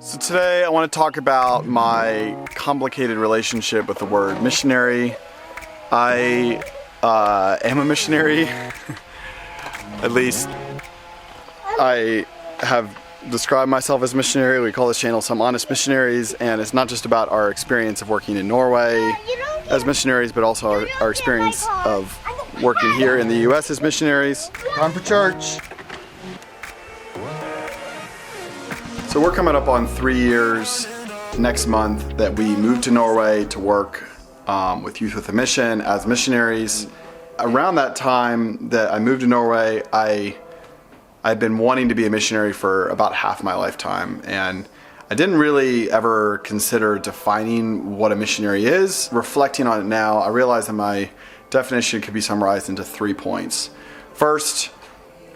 So today I want to talk about my complicated relationship with the word missionary. I am a missionary. At least I have described myself as missionary. We call this channel Some Honest Missionaries, and it's not just about our experience of working in Norway as missionaries, but also our experience of working here in the US as missionaries. Time for church. So we're coming up on 3 years next month that we moved to Norway to work with Youth with a Mission as missionaries. Around that time that I moved to Norway, I'd been wanting to be a missionary for about half my lifetime, and I didn't really ever consider defining what a missionary is. Reflecting on it now, I realize that my definition could be summarized into 3 points. First,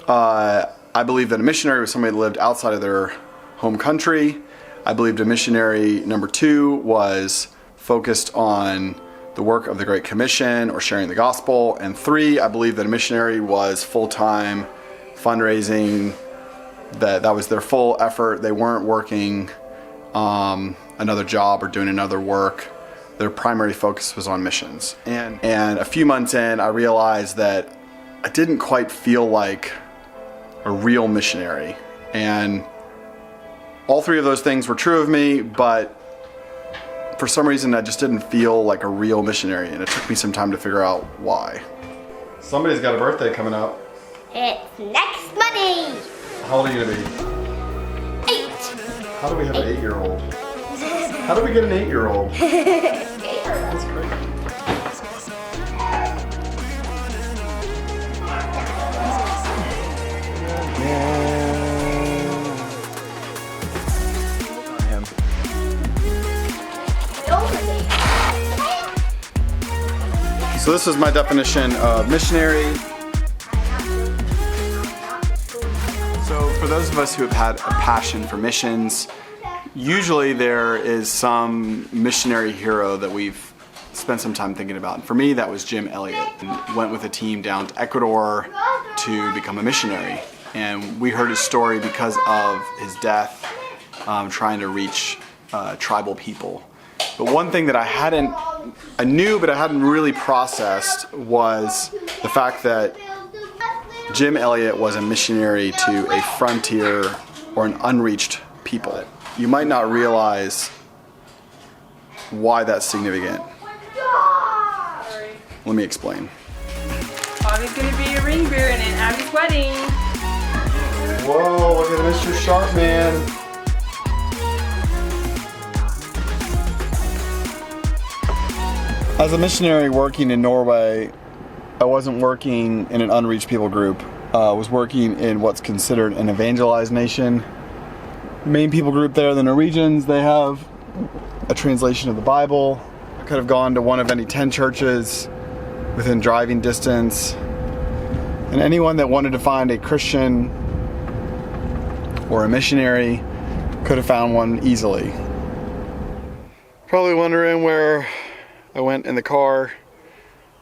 I believe that a missionary was somebody that lived outside of their home country. I believed a missionary, number 2, was focused on the work of the Great Commission or sharing the gospel. And 3, I believe that a missionary was full-time fundraising, that was their full effort. They weren't working another job or doing another work. Their primary focus was on missions. And a few months in, I realized that I didn't quite feel like a real missionary. And all 3 of those things were true of me, but for some reason I just didn't feel like a real missionary, and it took me some time to figure out why. Somebody's got a birthday coming up. It's next Monday. How old are you gonna be? 8. How do we have an 8-year-old? How do we get an 8-year-old? That's great. So this is my definition of missionary. So for those of us who have had a passion for missions, usually there is some missionary hero that we've spent some time thinking about. And for me, that was Jim Elliott. And went with a team down to Ecuador to become a missionary. And we heard his story because of his death, trying to reach tribal people. But one thing that I knew but I hadn't really processed was the fact that Jim Elliott was a missionary to a frontier or an unreached people. You might not realize why that's significant. Let me explain. Bobby's gonna be a ring bearer in Abby's wedding. Whoa, look at Mr. Sharpman. As a missionary working in Norway, I wasn't working in an unreached people group. I was working in what's considered an evangelized nation. The main people group there, the Norwegians, they have a translation of the Bible. I could have gone to one of any 10 churches within driving distance. And anyone that wanted to find a Christian or a missionary could have found one easily. Probably wondering where I went in the car,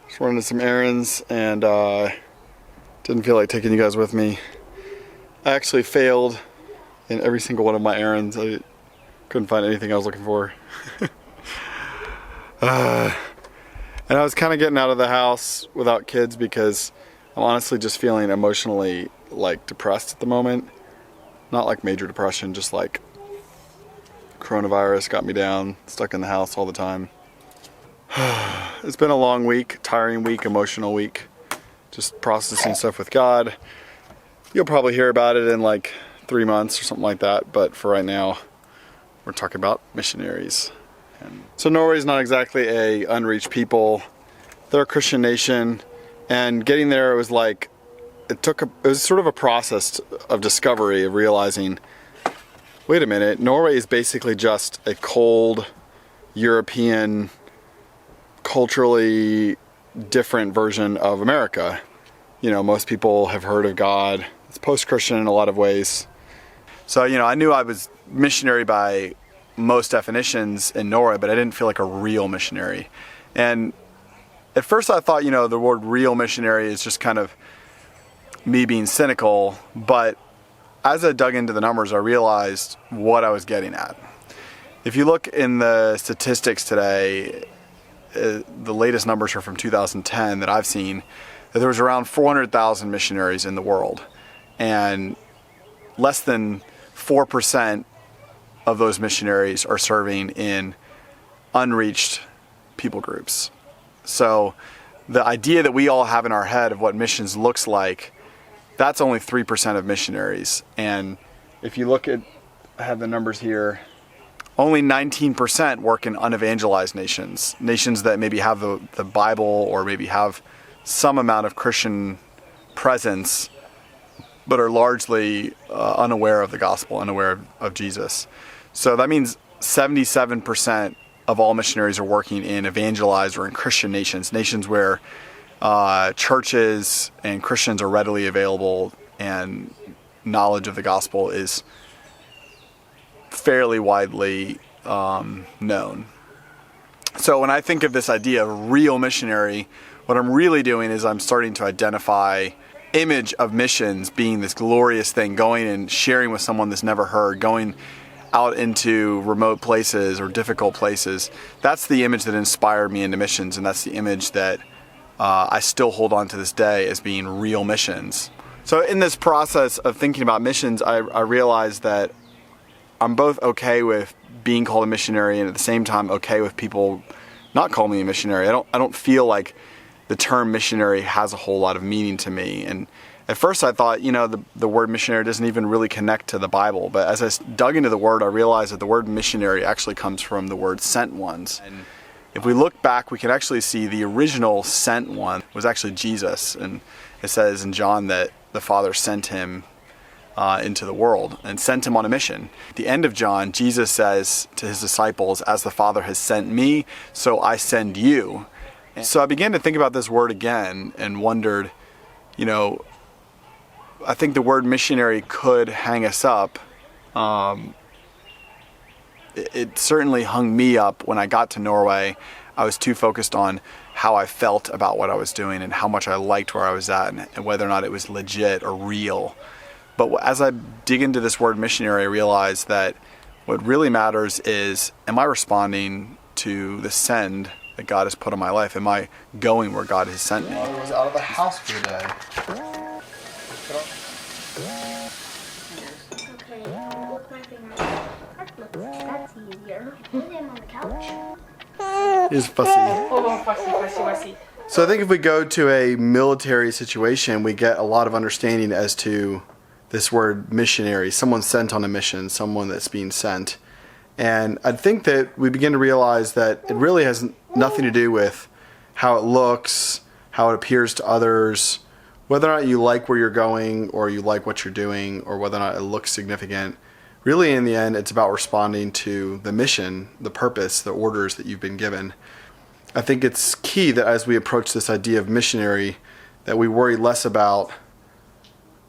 just running some errands, and didn't feel like taking you guys with me. I actually failed in every single one of my errands. I couldn't find anything I was looking for. And I was kind of getting out of the house without kids because I'm honestly just feeling emotionally like depressed at the moment. Not like major depression, just like coronavirus got me down, stuck in the house all the time. It's been a long week, tiring week, emotional week, just processing stuff with God. You'll probably hear about it in like 3 months or something like that, but for right now, we're talking about missionaries. And so Norway is not exactly a unreached people. They're a Christian nation, and getting there, it was like, it was sort of a process of discovery, of realizing, wait a minute, Norway is basically just a cold, European, culturally different version of America. You know, most people have heard of God. It's post-Christian in a lot of ways. So, you know, I knew I was missionary by most definitions in Norway, but I didn't feel like a real missionary. And at first I thought, you know, the word real missionary is just kind of me being cynical, but as I dug into the numbers, I realized what I was getting at. If you look in the statistics today, the latest numbers are from 2010 that I've seen, that there was around 400,000 missionaries in the world. And less than 4% of those missionaries are serving in unreached people groups. So the idea that we all have in our head of what missions looks like, that's only 3% of missionaries. And if you look at, I have the numbers here, only 19% work in unevangelized nations, nations that maybe have the Bible or maybe have some amount of Christian presence, but are largely unaware of the gospel, unaware of Jesus. So that means 77% of all missionaries are working in evangelized or in Christian nations, nations where churches and Christians are readily available and knowledge of the gospel is fairly widely known. So when I think of this idea of real missionary, what I'm really doing is I'm starting to identify image of missions being this glorious thing, going and sharing with someone that's never heard, going out into remote places or difficult places. That's the image that inspired me into missions, and that's the image that I still hold on to this day as being real missions. So in this process of thinking about missions, I realized that I'm both okay with being called a missionary and at the same time okay with people not calling me a missionary. I don't feel like the term missionary has a whole lot of meaning to me. And at first I thought, the word missionary doesn't even really connect to the Bible. But as I dug into the word, I realized that the word missionary actually comes from the word sent ones. And if we look back, we can actually see the original sent one was actually Jesus. And it says in John that the Father sent him into the world and sent him on a mission. At the end of John, Jesus says to his disciples, "As the Father has sent me, so I send you." And so I began to think about this word again and wondered, I think the word missionary could hang us up. It certainly hung me up when I got to Norway. I was too focused on how I felt about what I was doing and how much I liked where I was at and whether or not it was legit or real. But as I dig into this word missionary, I realize that what really matters is, am I responding to the send that God has put on my life? Am I going where God has sent me? I was out of the house for the day. Okay, look my finger. That's easier. Put them on the couch. He's fussy. Oh, fussy. So I think if we go to a military situation, we get a lot of understanding as to this word missionary, someone sent on a mission, someone that's being sent. And I think that we begin to realize that it really has nothing to do with how it looks, how it appears to others, whether or not you like where you're going or you like what you're doing or whether or not it looks significant. Really, in the end, it's about responding to the mission, the purpose, the orders that you've been given. I think it's key that as we approach this idea of missionary, that we worry less about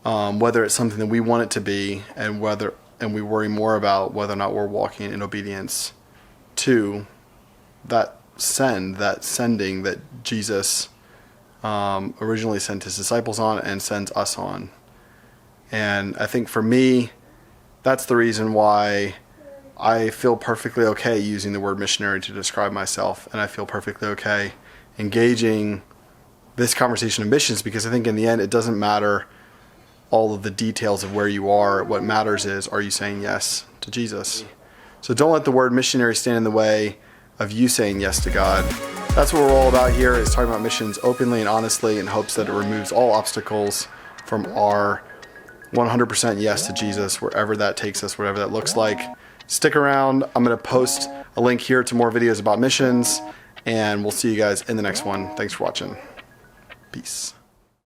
whether it's something that we want it to be, and we worry more about whether or not we're walking in obedience to that sending that Jesus originally sent his disciples on and sends us on. And I think for me, that's the reason why I feel perfectly okay using the word missionary to describe myself, and I feel perfectly okay engaging this conversation of missions, because I think in the end it doesn't matter all of the details of where you are. What matters is, are you saying yes to Jesus? So don't let the word missionary stand in the way of you saying yes to God. That's what we're all about here, is talking about missions openly and honestly in hopes that it removes all obstacles from our 100% yes to Jesus, wherever that takes us, whatever that looks like. Stick around. I'm going to post a link here to more videos about missions, and we'll see you guys in the next one. Thanks for watching. Peace.